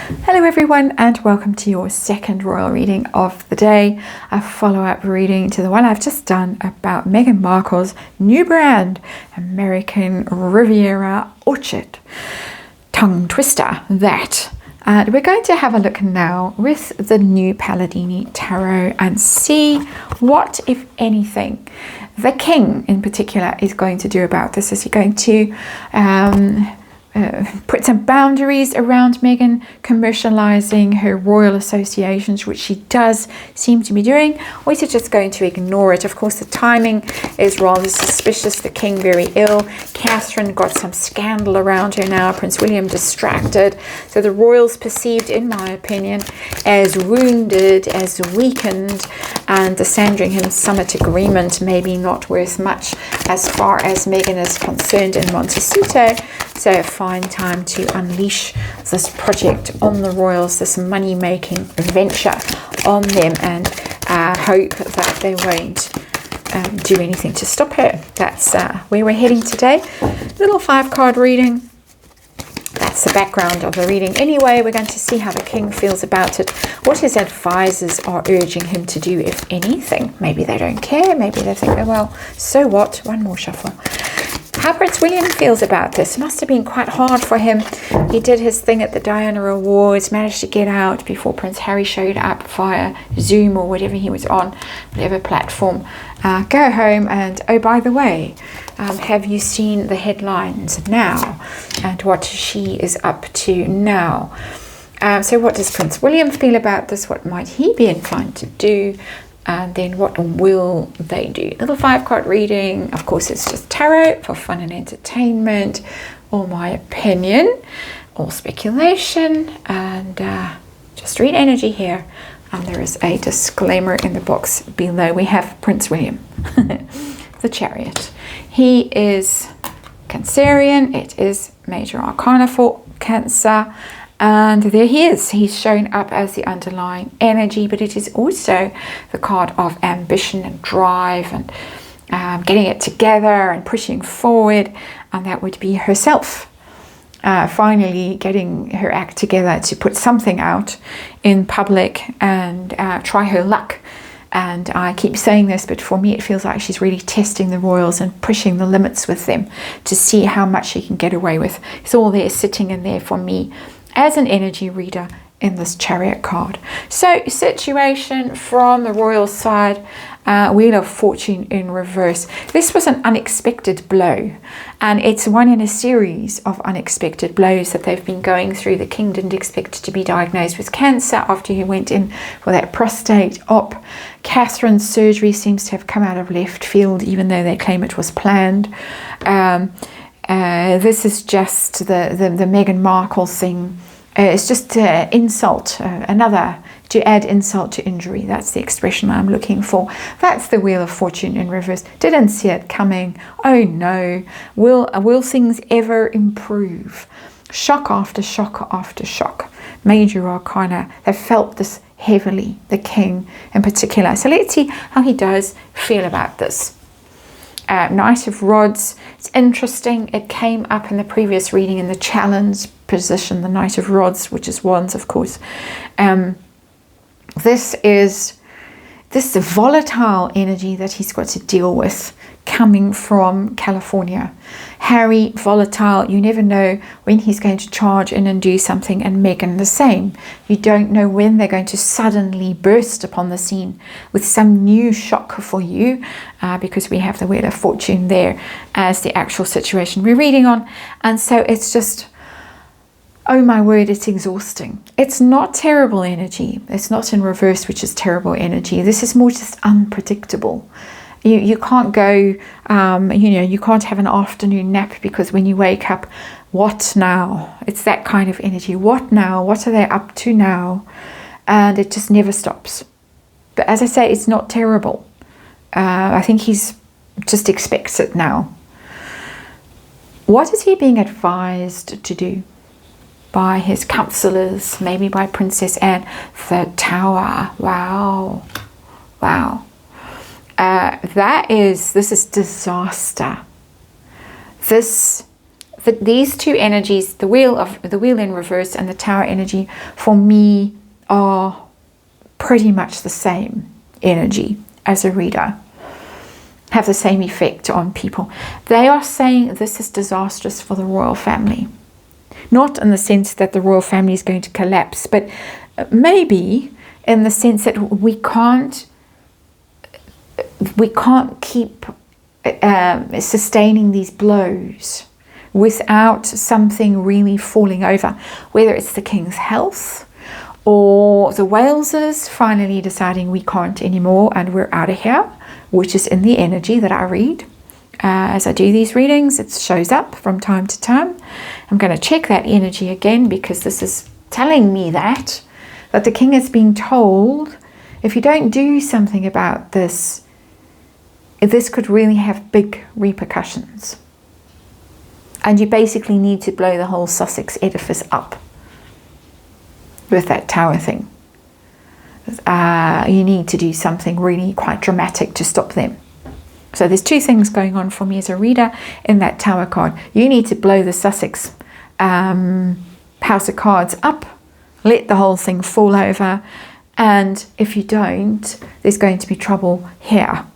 Hello everyone and welcome to your second royal reading of the day, a follow-up reading to the one I've just done about Meghan Markle's new brand, American Riviera Orchid. Tongue twister, that. And we're going to have a look now with the new Palladini Tarot and see what, if anything, the king in particular is going to do about this. Is he going to put some boundaries around Meghan commercializing her royal associations, which she does seem to be doing, or is it just going to ignore it? Of course, the timing is rather suspicious. The king very ill, Catherine got some scandal around her now, Prince William distracted, so the royals perceived, in my opinion, as wounded, as weakened, and the Sandringham Summit Agreement maybe not worth much as far as Meghan is concerned in Montecito. So fine time to unleash this project on the royals, this money-making venture on them, and hope that they won't do anything to stop her. That's where we're heading today. Little 5-card reading. That's the background of the reading. Anyway, we're going to see how the king feels about it, what his advisors are urging him to do, if anything. Maybe they don't care. Maybe they think, oh, well, so what? One more shuffle. How Prince William feels about this. Must have been quite hard for him. He did his thing at the Diana Awards, managed to get out before Prince Harry showed up via Zoom or whatever he was on, whatever platform. Go home and, oh, by the way, have you seen the headlines now and what she is up to now? So what does Prince William feel about this? What might he be inclined to do? And then what will they do? Little 5-card reading. Of course, it's just tarot for fun and entertainment, or my opinion, or speculation, and just read energy here. And there is a disclaimer in the box below. We have Prince William, the Chariot. He is Cancerian. It is Major Arcana for Cancer. And there he is. He's shown up as the underlying energy, but it is also the card of ambition and drive and getting it together and pushing forward. And that would be herself. Finally getting her act together to put something out in public and try her luck. And I keep saying this, but for me it feels like she's really testing the royals and pushing the limits with them to see how much she can get away with. It's all there sitting in there for me as an energy reader in this Chariot card. So situation from the royal side, Wheel of Fortune in reverse. This was an unexpected blow, and it's one in a series of unexpected blows that they've been going through. The king didn't expect to be diagnosed with cancer after he went in for that prostate op. Catherine's surgery seems to have come out of left field, even though they claim it was planned. This is just the Meghan Markle thing. It's just insult, to add insult to injury. That's the expression I'm looking for. That's the Wheel of Fortune in reverse. Didn't see it coming. Oh no. Will things ever improve? Shock after shock after shock. Major Arcana have felt this heavily, the king in particular. So let's see how he does feel about this. Knight of Rods. It's interesting. It came up in the previous reading in the challenge position, the Knight of Rods, which is wands, of course. This is the volatile energy that he's got to deal with coming from California. Harry, volatile. You never know when he's going to charge in and do something, and Meghan the same. You don't know when they're going to suddenly burst upon the scene with some new shock for you, because we have the Wheel of Fortune there as the actual situation we're reading on. And so it's just, oh my word, it's exhausting. It's not terrible energy. It's not in reverse, which is terrible energy. This is more just unpredictable. You can't go, you can't have an afternoon nap, because when you wake up, what now? It's that kind of energy. What now? What are they up to now? And it just never stops. But as I say, it's not terrible. I think he's just expects it now. What is he being advised to do? By his counselors, maybe by Princess Anne. The Tower. Wow. Wow. This is disaster. This these two energies, the wheel in reverse and the Tower energy, for me are pretty much the same energy as a reader, have the same effect on people. They are saying this is disastrous for the royal family. Not in the sense that the royal family is going to collapse, but maybe in the sense that we can't keep sustaining these blows without something really falling over, whether it's the king's health or the Waleses finally deciding we can't anymore and we're out of here, which is in the energy that I read. As I do these readings, it shows up from time to time. I'm going to check that energy again, because this is telling me that the king is being told, if you don't do something about this, this could really have big repercussions. And you basically need to blow the whole Sussex edifice up with that Tower thing. You need to do something really quite dramatic to stop them. So there's two things going on for me as a reader in that Tower card. You need to blow the Sussex House of Cards up, let the whole thing fall over, and if you don't, there's going to be trouble here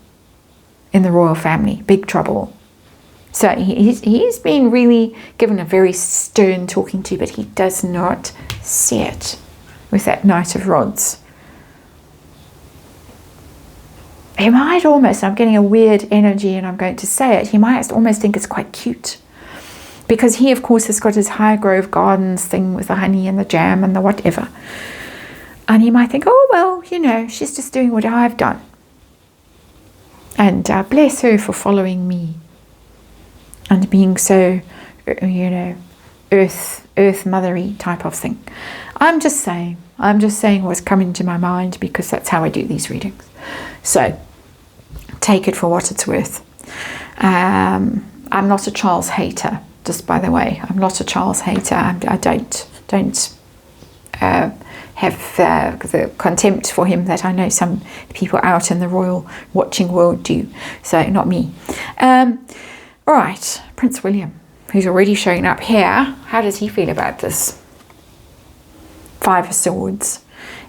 in the royal family, big trouble. So he's been really given a very stern talking to, but he does not see it with that Knight of Rods. He might almost, I'm getting a weird energy and I'm going to say it, he might almost think it's quite cute. Because he, of course, has got his Highgrove Gardens thing with the honey and the jam and the whatever. And he might think, oh, well, you know, she's just doing what I've done. And bless her for following me. And being so, you know, earth mothery type of thing. I'm just saying what's coming to my mind, because that's how I do these readings. So take it for what it's worth. I'm not a Charles hater, just by the way. I'm not a Charles hater. I don't have the contempt for him that I know some people out in the royal watching world do. So not me. All right, Prince William, who's already showing up here. How does he feel about this? Five of Swords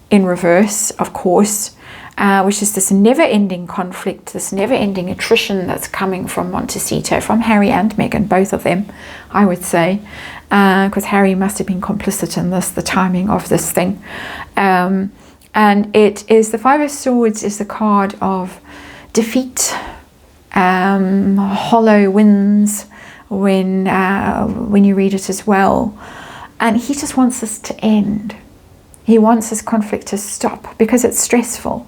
in reverse, of course, which is this never-ending conflict, this never-ending attrition that's coming from Montecito, from Harry and Meghan, both of them, I would say, because Harry must have been complicit in this, the timing of this thing. And it is, the Five of Swords is the card of defeat, hollow winds when you read it as well. And he just wants this to end. He wants this conflict to stop because it's stressful.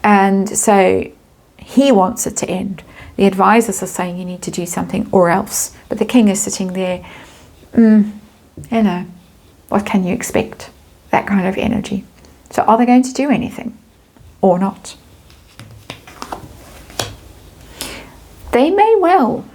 And so he wants it to end. The advisors are saying you need to do something or else. But the king is sitting there, you know, what can you expect? That kind of energy. So are they going to do anything or not? They may well.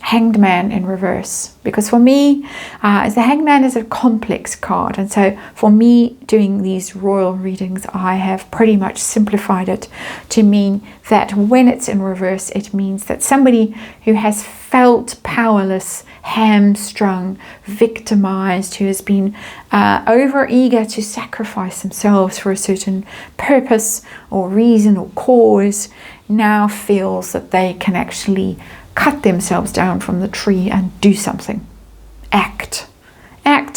Hanged Man in reverse, because for me the Hanged Man is a complex card, and so for me doing these royal readings I have pretty much simplified it to mean that when it's in reverse it means that somebody who has felt powerless, hamstrung, victimized, who has been over eager to sacrifice themselves for a certain purpose or reason or cause, now feels that they can actually cut themselves down from the tree and do something. Act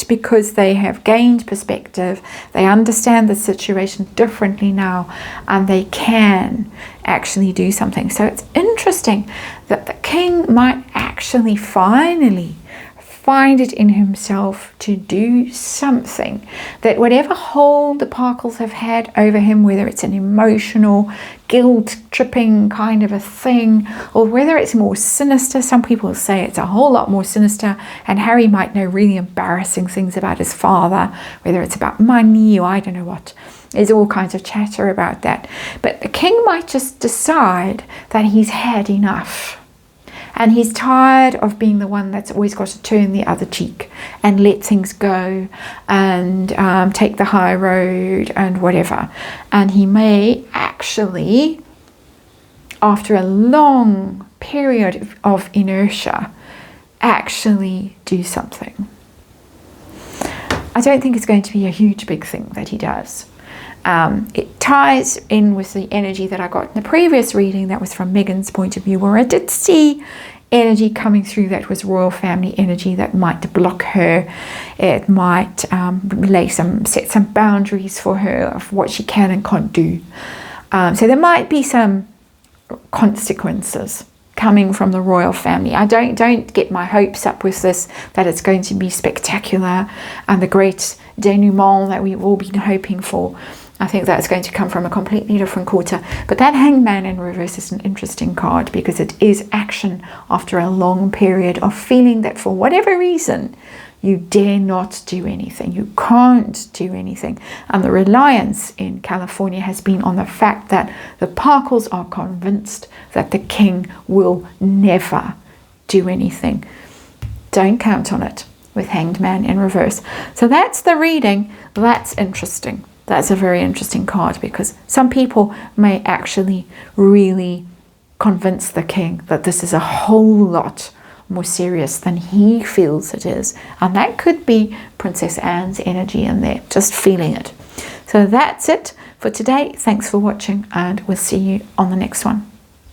because they have gained perspective, they understand the situation differently now, and they can actually do something. So it's interesting that the king might actually finally find it in himself to do something, that whatever hold the Parkles have had over him, whether it's an emotional guilt-tripping kind of a thing, or whether it's more sinister. Some people say it's a whole lot more sinister, and Harry might know really embarrassing things about his father, whether it's about money or I don't know what. There's all kinds of chatter about that. But the king might just decide that he's had enough. And he's tired of being the one that's always got to turn the other cheek and let things go and take the high road and whatever. And he may actually, after a long period of inertia, actually do something. I don't think it's going to be a huge big thing that he does. It ties in with the energy that I got in the previous reading that was from Megan's point of view, where I did see energy coming through that was royal family energy that might block her. It might set some boundaries for her of what she can and can't do. So there might be some consequences coming from the royal family. I don't get my hopes up with this, that it's going to be spectacular and the great denouement that we've all been hoping for. I think that's going to come from a completely different quarter. But that Hangman in reverse is an interesting card because it is action after a long period of feeling that for whatever reason you dare not do anything. You can't do anything. And the reliance in California has been on the fact that the Parkles are convinced that the king will never do anything. Don't count on it with Hanged Man in reverse. So that's the reading. That's interesting. That's a very interesting card because some people may actually really convince the king that this is a whole lot more serious than he feels it is. And that could be Princess Anne's energy in there, just feeling it. So that's it for today. Thanks for watching and we'll see you on the next one.